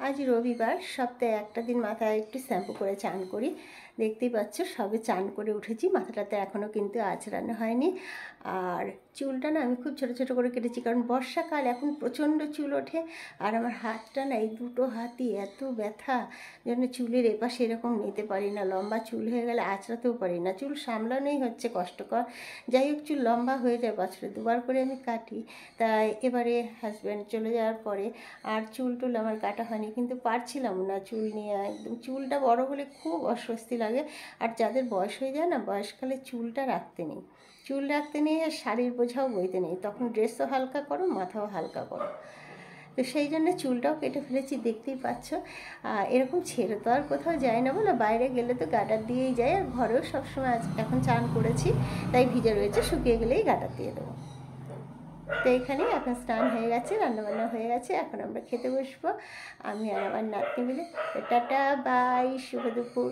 আজ রবিবার, সপ্তাহে একটা দিন মাথায় একটু শ্যাম্পু করে চান করি। দেখতেই পাচ্ছ সবে চান করে উঠেছি, মাথাটাতে এখনও কিন্তু আঁচড়ানো হয়নি। আর চুলটা না আমি খুব ছোটো ছোটো করে কেটেছি, কারণ বর্ষাকাল, এখন প্রচণ্ড চুল ওঠে। আর আমার হাতটা না, এই দুটো হাতই এত ব্যথা, যেন চুলের এপাশে এরকম নিতে পারি না। লম্বা চুল হয়ে গেলে আঁচড়াতেও পারি না, চুল সামলানোই হচ্ছে কষ্টকর। যাই হোক, চুল লম্বা হয়ে যায়, বছরে দুবার করে আমি কাটি। তাই এবারে হাজব্যান্ড চলে যাওয়ার পরে আর চুল টুল আমার কাটা হয়নি, কিন্তু পারছিলাম না চুল নিয়ে। একদম চুলটা বড় হলে খুব অস্বস্তি লাগে। আর যাদের বয়স হয়ে যায় না, বয়সকালে চুলটা রাখতে নেই, চুল রাখতে নেই, আর শাড়ির বোঝাও বইতে নেই, তখন ড্রেসও হালকা করো, মাথাও হালকা করো। তো সেই জন্য চুলটাও কেটে ফেলেছি, দেখতেই পাচ্ছ। এরকম ছেড়ে তো আর কোথাও যায় না বলো, বাইরে গেলে তো গাটার দিয়েই যায়, আর ঘরেও সবসময় এখন চান করেছি, তাই ভিজে রয়েছে, শুকিয়ে গেলেই গাটার দিয়ে দেবো। তো এখানেই এখন স্নান হয়ে গেছে, রান্নাবান্না হয়ে গেছে, এখন আমরা খেতে বসবো, আমি আর আমার নাতনি মিলে। টাটা, বাই, শুভ দুপুর।